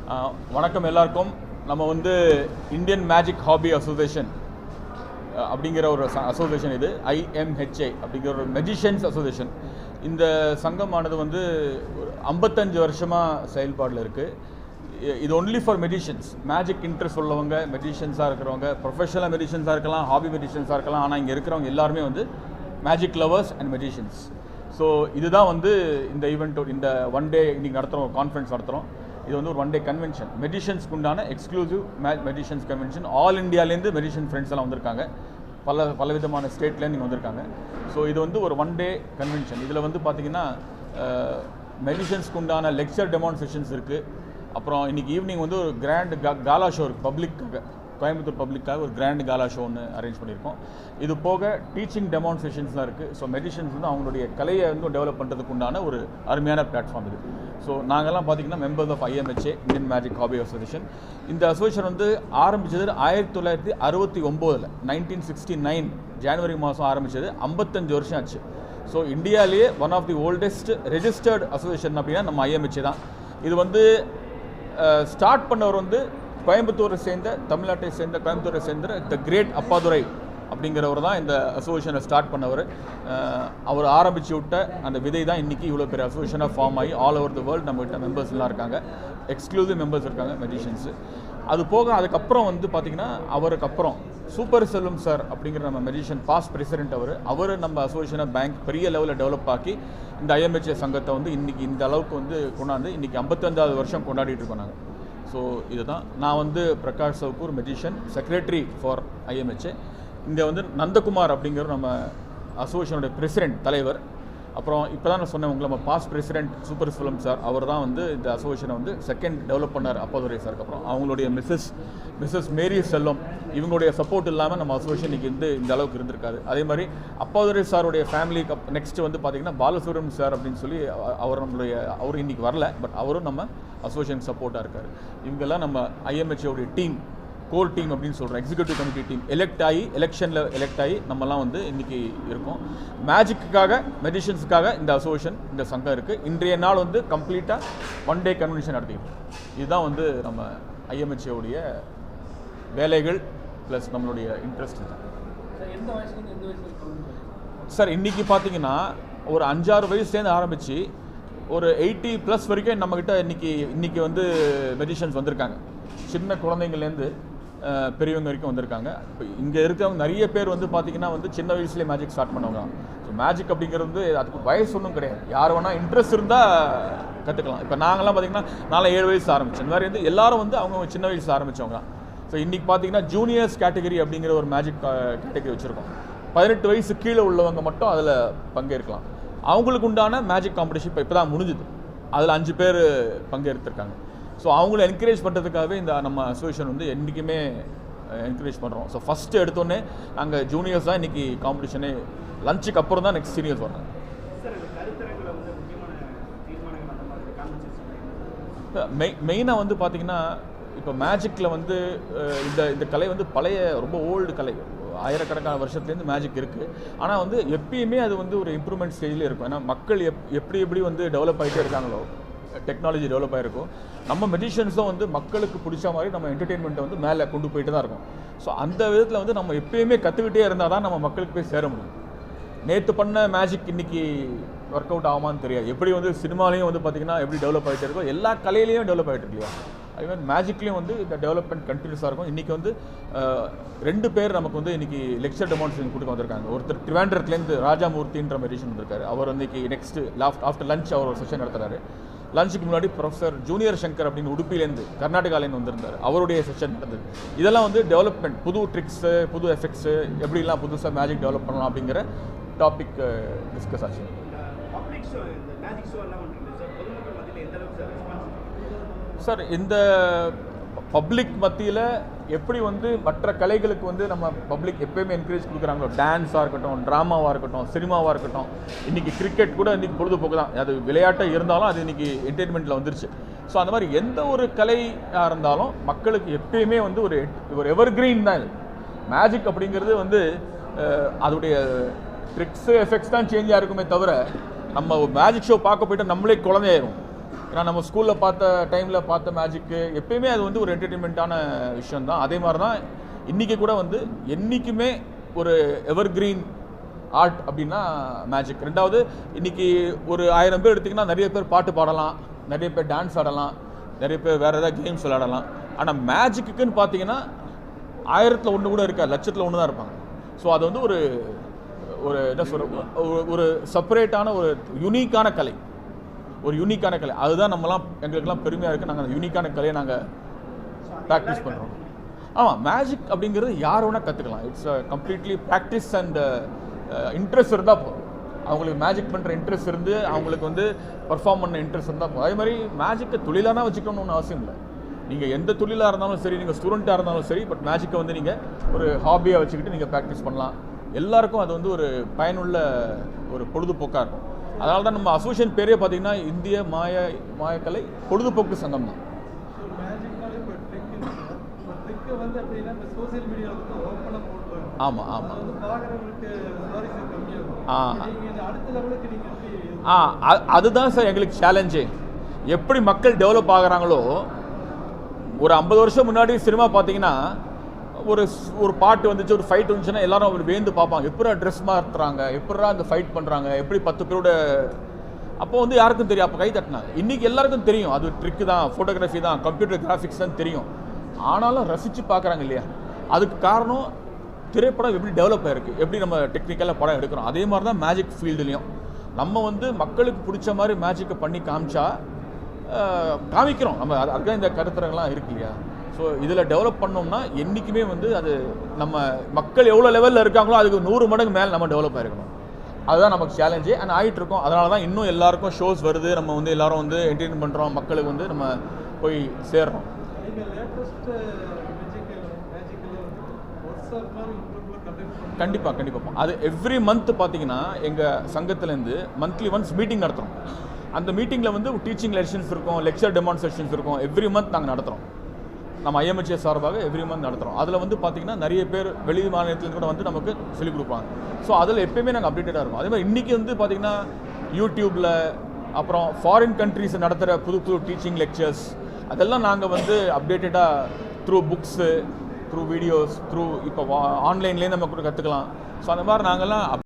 வணக்கம் எல்லாருக்கும். நம்ம வந்து இந்தியன் மேஜிக் ஹாபி அசோசியேஷன் அப்படிங்கிற ஒரு அசோசியேஷன், இது IMHA அப்படிங்கிற ஒரு மெஜிஷியன்ஸ் அசோசியேஷன். இந்த சங்கமானது வந்து ஒரு 55 வருஷமாக செயல்பாடில் இருக்குது. இது only for magicians, magic interest உள்ளவங்க, மெஜிஷியன்ஸாக இருக்கிறவங்க, ப்ரொஃபஷனல் மெஜிஷியன்ஸாக இருக்கலாம், ஹாபி மெஜிஷியன்ஸாக இருக்கலாம். ஆனால் இங்கே இருக்கிறவங்க எல்லாருமே வந்து magic lovers and magicians. So இதுதான் வந்து இந்த ஈவெண்ட்டோட இந்த ஒன் டே இன்றைக்கி நடத்துகிறோம், கான்ஃபரன்ஸ் நடத்துகிறோம். இது வந்து ஒரு ஒன் டே கன்வென்ஷன், மெஜிஷியன்ஸ்க்கு உண்டான எக்ஸ்க்ளூசிவ் மெஜிஷியன்ஸ் கன்வென்ஷன். ஆல் இந்தியாவிலேருந்து மெஜிஷியன் ஃப்ரெண்ட்ஸ் எல்லாம் வந்திருக்காங்க, பல விதமான ஸ்டேட்லேருந்து இங்கே வந்திருக்காங்க. ஸோ இது வந்து ஒரு ஒன் டே கன்வென்ஷன். இதில் வந்து பார்த்திங்கன்னா மெஜிஷியன்ஸ்க்கு உண்டான லெக்சர் டெமான்ஸ்ட்ரேஷன்ஸ் இருக்குது. அப்புறம் இன்றைக்கி ஈவினிங் வந்து ஒரு கிராண்ட் காலா ஷோ இருக்குது, பப்ளிக்காக, கோயம்புத்தூர் பப்ளிக்காக ஒரு கிராண்ட் காலா ஷோ ஒன்று அரேஞ்ச் பண்ணியிருக்கோம். இது போக டீச்சிங் டெமான்ஸ்ட்ரேஷன்ஸ்லாம் இருக்குது. ஸோ மெஜிஷியன்ஸ் வந்து அவங்களுடைய கலையை வந்து டெவலப் பண்ணுறதுக்கு உண்டான ஒரு அருமையான பிளாட்ஃபார்ம் இது. ஸோ நாங்கள்லாம் பார்த்திங்கன்னா members of IMHA, Indian magic hobby association. இந்த அசோசியேஷன் வந்து ஆரம்பித்தது 1969, 1969 ஜனவரி மாதம் ஆரம்பித்தது. 55 வருஷம் ஆச்சு. ஸோ இந்தியாவிலேயே one of the oldest registered association அப்படின்னா நம்ம IMHA தான். இது வந்து ஸ்டார்ட் பண்ணவர் வந்து கோயம்புத்தூரை சேர்ந்த, தமிழ்நாட்டை சேர்ந்த, கோயம்புத்தூரை சேர்ந்த த கிரேட் அப்பாதுரை அப்படிங்கிறவர் தான் இந்த அசோசியேஷனை ஸ்டார்ட் பண்ணவர். அவர் ஆரம்பித்து விட்ட அந்த விதை தான் இன்றைக்கி இவ்வளோ பெரிய அசோசியேஷனாக ஃபார்ம் ஆகி ஆல் ஓவர் த வேர்ல்டு நம்மகிட்ட மெம்பர்ஸ்லாம் இருக்காங்க, எக்ஸ்க்ளூசிவ் மெம்பர்ஸ் இருக்காங்க, மெஜிஷியன்ஸு. அது போக அதுக்கப்புறம் வந்து பார்த்திங்கன்னா அவருக்கு அப்புறம் சூப்பர் செல்வம் சார் அப்படிங்கிற நம்ம மெஜிஷியன் பாஸ்ட் பிரசிடென்ட், அவர் நம்ம அசோசியேஷனை பேங்க் பெரிய லெவலில் டெவலப் ஆக்கி இந்த IMHA சங்கத்தை வந்து இன்றைக்கி இந்த அளவுக்கு வந்து கொண்டாந்து இன்றைக்கி 55வது வருஷம் கொண்டாடிட்டு இருக்கோம் நாங்கள். ஸோ இதுதான். நான் வந்து Prakash Chowkur, magician, secretary for IMHA. இங்கே வந்து நந்தகுமார் அப்படிங்கிற நம்ம அசோசியேஷனுடைய பிரசிடென்ட், தலைவர். அப்புறம் இப்போ தான் நான் சொன்னேன் உங்களை, நம்ம பாஸ்ட் பிரசிடென்ட் சூப்பர் செல்வம் சார், அவர் தான் வந்து இந்த அசோசியேஷனை வந்து செகண்ட் டெவலப் பண்ணார் அப்பாதுரை சாருக்கு அப்புறம். அவங்களுடைய மிஸ்ஸஸ் மேரி செல்வம், இவங்களுடைய சப்போர்ட் இல்லாமல் நம்ம அசோசியேஷன் இன்றைக்கி வந்து இந்த அளவுக்கு இருந்திருக்காது. அதே மாதிரி அப்பாதுரை சாருடைய ஃபேமிலி நெக்ஸ்ட் வந்து பார்த்திங்கன்னா பாலசுப்ரமணியம் சார் அப்படின்னு சொல்லி அவர் இன்றைக்கி வரல, பட் அவரும் நம்ம அசோசியேஷன் சப்போர்ட்டாக இருக்கார். இவங்கெல்லாம் நம்ம IMHA டீம், கோர் டீம் அப்படின்னு சொல்கிறோம், எக்ஸிக்யூட்டிவ் கமிட்டி டீம். எலெக்ஷனில் எலெக்ட் ஆகி நம்மலாம் வந்து இன்றைக்கி இருக்கோம். மேஜிக்குக்காக, மெஜிஷியன்ஸுக்காக இந்த அசோசியேஷன், இந்த சங்கம் இருக்குது. இன்றைய நாள் வந்து கம்ப்ளீட்டாக ஒன் டே கன்வென்ஷன் நடத்திக்கிறோம். இதுதான் வந்து நம்ம IMHA வேலைகள் ப்ளஸ் நம்மளுடைய இன்ட்ரெஸ்ட் தான் சார். இன்றைக்கி பார்த்தீங்கன்னா ஒரு 5-6 வயசுலேருந்து ஆரம்பித்து ஒரு 80+ வரைக்கும் நம்மக்கிட்ட இன்றைக்கி வந்து மெஜிஷியன்ஸ் வந்திருக்காங்க. சின்ன குழந்தைங்கள்லேருந்து பெரியவங்க வரைக்கும் வந்திருக்காங்க. இப்போ இங்கே இருக்கிறவங்க நிறைய பேர் வந்து பார்த்திங்கன்னா வந்து சின்ன வயசுலேயே மேஜிக் ஸ்டார்ட் பண்ணவங்க. ஸோ மேஜிக் அப்படிங்கிறது வந்து அதுக்கு வயசு ஒன்றும் கிடையாது, யார் வேணால் இன்ட்ரெஸ்ட் இருந்தால் கற்றுக்கலாம். இப்போ நாங்கள்லாம் பார்த்திங்கன்னா 7 வயசு ஆரம்பித்தோம். இந்த மாதிரி வந்து எல்லோரும் வந்து அவங்க சின்ன வயசில் ஆரம்பித்தவங்க தான். ஸோ இன்றைக்கி பார்த்திங்கன்னா ஜூனியர்ஸ் கேட்டகரி அப்படிங்கிற ஒரு மேஜிக் கேட்டகரி வச்சுருக்கோம். 18 வயசு கீழே உள்ளவங்க மட்டும் அதில் பங்கேற்கலாம். அவங்களுக்கு உண்டான மேஜிக் காம்படிஷன் இப்போ தான் முடிஞ்சுது. அதில் 5 பேர் பங்கேற்றிருக்காங்க. ஸோ அவங்கள என்கரேஜ் பண்ணுறதுக்காகவே இந்த நம்ம அசோசியேஷன் வந்து என்றைக்குமே என்கரேஜ் பண்ணுறோம். ஸோ ஃபஸ்ட்டு எடுத்தோடனே நாங்கள் ஜூனியர்ஸ் தான் இன்றைக்கி காம்படிஷனே, லஞ்சுக்கு அப்புறம் தான் நெக்ஸ்ட் சீனியர்ஸ் வர்றாங்க. மெயினாக வந்து பார்த்திங்கன்னா இப்போ மேஜிக்கில் வந்து இந்த கலை வந்து பழைய, ரொம்ப ஓல்டு கலை, ஆயிரக்கணக்கான வருஷத்துலேருந்து மேஜிக் இருக்குது. ஆனால் வந்து எப்பயுமே அது வந்து ஒரு இம்ப்ரூவ்மெண்ட் ஸ்டேஜில் இருக்கும். ஏன்னா மக்கள் எப்படி வந்து டெவலப் ஆகிட்டே இருக்காங்களோ, டெக்னாலஜி டெவலப் ஆகிருக்கும், நம்ம மெஜிஷியன்ஸும் வந்து மக்களுக்கு பிடிச்ச மாதிரி நம்ம என்டர்டெயின்மெண்ட்டை வந்து மேலே கொண்டு போயிட்டு தான் இருக்கும். ஸோ அந்த விதத்தில் வந்து நம்ம எப்பயுமே கற்றுக்கிட்டே இருந்தால் தான் நம்ம மக்களுக்கு போய் சேர முடியும். நேற்று பண்ண மேஜிக் இன்றைக்கி ஒர்க் அவுட் ஆகுமான்னு தெரியாது. எப்படி வந்து சினிமாலேயும் வந்து பார்த்திங்கன்னா எப்படி டெவலப் ஆகிட்டே இருக்கோ, எல்லா கலையிலையும் டெவலப் ஆகிட்டு இல்லையா, அதே மாதிரி மேஜிக்லேயும் வந்து இந்த டெவலப்மெண்ட் கண்டினியூஸாக இருக்கும். இன்றைக்கி வந்து 2 பேர் நமக்கு வந்து இன்றைக்கி லெக்சர் டெமான்ஸ்ட்ரேஷன் கொடுக்க வந்திருக்காங்க. ஒருத்தர் ட்ரிவாண்டரத்துலேருந்து ராஜாமூர்த்தின்ற மெடிஷன் வந்திருக்காரு. அவர் வந்து இன்றைக்கி நெக்ஸ்ட்டு ஆஃப்டர் லஞ்ச் அவர் ஒரு செஷன் நடத்துகிறாரு. லஞ்சுக்கு முன்னாடி ப்ரொஃபஸர் ஜூனியர் சங்கர் அப்படின்னு உடுப்பிலேருந்து, கர்நாடகாலேருந்து வந்திருந்தார், அவருடைய செஷன் நடந்தது. இதெல்லாம் வந்து டெவலப்மெண்ட், புது ட்ரிக்ஸு, புது எஃபெக்ட்ஸு, எப்படிலாம் புதுசாக மேஜிக் டெவலப் பண்ணலாம் அப்படிங்கிற டாபிக் டிஸ்கஸ் ஆச்சு. சார் இந்த பப்ளிக் மத்தியில் எப்படி வந்து மற்ற கலைகளுக்கு வந்து நம்ம பப்ளிக் எப்போயுமே என்கரேஜ் கொடுக்குறாங்களோ, டான்ஸாக இருக்கட்டும், ட்ராமாவாக இருக்கட்டும், சினிமாவாக இருக்கட்டும், இன்றைக்கி கிரிக்கெட் கூட இன்றைக்கி பொழுதுபோக்கு தான், அது விளையாட்டாக இருந்தாலும் அது இன்றைக்கி என்டர்டெயின்மெண்ட்டில் வந்துருச்சு. ஸோ அந்த மாதிரி எந்த ஒரு கலையாக இருந்தாலும் மக்களுக்கு எப்பயுமே வந்து ஒரு எவர்கிரீன் தான் இது. மேஜிக் அப்படிங்கிறது வந்து அதோடைய ட்ரிக்ஸு எஃபெக்ட்ஸ் தான் சேஞ்சாக இருக்குமே தவிர, நம்ம மேஜிக் ஷோ பார்க்க போய்ட்டு நம்மளே குழந்தையாயிரும். ஏன்னா நம்ம ஸ்கூலில் டைமில் பார்த்த மேஜிக்கு எப்பயுமே அது வந்து ஒரு என்டர்டெயின்மெண்ட்டான விஷயம் தான். அதே மாதிரி தான் இன்றைக்கி கூட வந்து என்றைக்குமே ஒரு எவர்கிரீன் ஆர்ட் அப்படின்னா மேஜிக். ரெண்டாவது இன்றைக்கி ஒரு 1000 பேர் எடுத்திங்கன்னா நிறைய பேர் பாட்டு பாடலாம், நிறைய பேர் டான்ஸ் ஆடலாம், நிறைய பேர் வேறு ஏதாவது கேம்ஸ் விளையாடலாம். ஆனால் மேஜிக்குன்னு பார்த்தீங்கன்னா 1000ல் 1 கூட இருக்காது, 1,00,000ல் 1 தான் இருப்பாங்க. ஸோ அது வந்து ஒரு என்ன சொல்கிற ஒரு செப்பரேட்டான ஒரு யூனிக்கான கலை, அதுதான் எங்களுக்கெல்லாம் பெருமையாக இருக்குது. நாங்கள் அந்த யூனிக்கான கலையை நாங்கள் ப்ராக்டிஸ் பண்ணுறோம். ஆமாம், மேஜிக் அப்படிங்கிறது யார் வேணால் கற்றுக்கலாம். It's completely practice and interest இருந்தால் போதும். அவங்களுக்கு மேஜிக் பண்ணுற இன்ட்ரெஸ்ட் இருந்து அவங்களுக்கு வந்து பர்ஃபார்ம் பண்ண இன்ட்ரெஸ்ட் இருந்தால் போதும். அதே மாதிரி மேஜிக்கை தொழிலாக வச்சுக்கணும்னு ஒன்றும் அவசியம் இல்லை. நீங்கள் எந்த தொழிலாக இருந்தாலும் சரி, நீங்கள் ஸ்டூடெண்ட்டாக இருந்தாலும் சரி, பட் மேஜிக்கை வந்து நீங்கள் ஒரு ஹாபியாக வச்சுக்கிட்டு நீங்கள் ப்ராக்டிஸ் பண்ணலாம். எல்லாருக்கும் அது வந்து ஒரு பயனுள்ள ஒரு பொழுதுபோக்காக இருக்கும். அதனால தான் நம்ம அசோசியேஷன் பேரே பார்த்தீங்கன்னா இந்திய மாயக்கலை பொழுதுபோக்கு சங்கம் தான். ஆமாம் ஆமாம் அதுதான் சார் எங்களுக்கு சேலஞ்சே. எப்படி மக்கள் டெவலப் ஆகுறாங்களோ, ஒரு 50 வருஷம் முன்னாடி சினிமா பார்த்தீங்கன்னா ஒரு பாட்டு வந்துச்சு, ஒரு ஃபைட் வந்துச்சுன்னா எல்லாரும் அவர் வேந்து பார்ப்பாங்க, எப்படா ட்ரெஸ் மாற்றுறாங்க, எப்படா அந்த ஃபைட் பண்ணுறாங்க, எப்படி 10 பேரோட. அப்போ வந்து யாருக்கும் தெரியும், அப்போ கை தட்டினாங்க. இன்றைக்கி எல்லாருக்கும் தெரியும் அது ட்ரிக்கு தான், ஃபோட்டோகிராஃபி தான், கம்ப்யூட்டர் கிராஃபிக்ஸ் தான் தெரியும். ஆனாலும் ரசித்து பார்க்குறாங்க இல்லையா? அதுக்கு காரணம் திரைப்படம் எப்படி டெவலப் ஆகிருக்கு, எப்படி நம்ம டெக்னிக்கலாக படம் எடுக்கிறோம். அதே மாதிரி தான் மேஜிக் ஃபீல்டுலேயும் நம்ம வந்து மக்களுக்கு பிடிச்ச மாதிரி மேஜிக்கை பண்ணி காமிக்கிறோம். நம்ம அதுதான் இந்த கருத்தரங்கெல்லாம் இருக்கு இல்லையா? ஸோ இதில் டெவலப் பண்ணோம்னா என்றைக்குமே வந்து அது நம்ம மக்கள் எவ்வளோ லெவலில் இருக்காங்களோ அதுக்கு 100 மடங்கு மேலே நம்ம டெவலப் ஆகிருக்கணும். அதுதான் நமக்கு சேலஞ்சு. அண்ட் ஆகிட்டுருக்கோம். அதனால தான் இன்னும் எல்லாருக்கும் ஷோஸ் வருது, நம்ம வந்து எல்லோரும் வந்து என்டர்டெயின் பண்ணுறோம், மக்களுக்கு வந்து நம்ம போய் சேர்றோம். கண்டிப்பாக அது எவ்ரி மந்த் பார்த்தீங்கன்னா எங்கள் சங்கத்துலேருந்து மந்த்லி ஒன்ஸ் மீட்டிங் நடத்துகிறோம். அந்த மீட்டிங்கில் வந்து டீச்சிங் லெசன்ஸ் இருக்கும், லெக்சர் டெமான்ஸ்ட்ரேஷன்ஸ் இருக்கும். எவ்ரி மந்த் நாங்கள் நடத்துகிறோம். நம்ம IMHA சார்பாக எவ்ரி மந்த் நடத்துகிறோம். அதில் வந்து பார்த்திங்கன்னா நிறைய பேர் வெளி மாநிலத்துலேருந்து கூட வந்து நமக்கு சொல்லிக் கொடுப்பாங்க. ஸோ அதில் எப்போயுமே நாங்கள் அப்டேட்டடாக இருக்கும். அதே மாதிரி இன்றைக்கி வந்து பார்த்திங்கன்னா யூடியூப்பில் அப்புறம் ஃபாரின் கண்ட்ரீஸ் நடத்துகிற புது டீச்சிங் லெக்சர்ஸ் அதெல்லாம் நாங்கள் வந்து அப்டேட்டடாக through books, through videos, through இப்போ ஆன்லைன்லேயே நம்ம கூட கற்றுக்கலாம். ஸோ அந்த மாதிரி நாங்கள்லாம்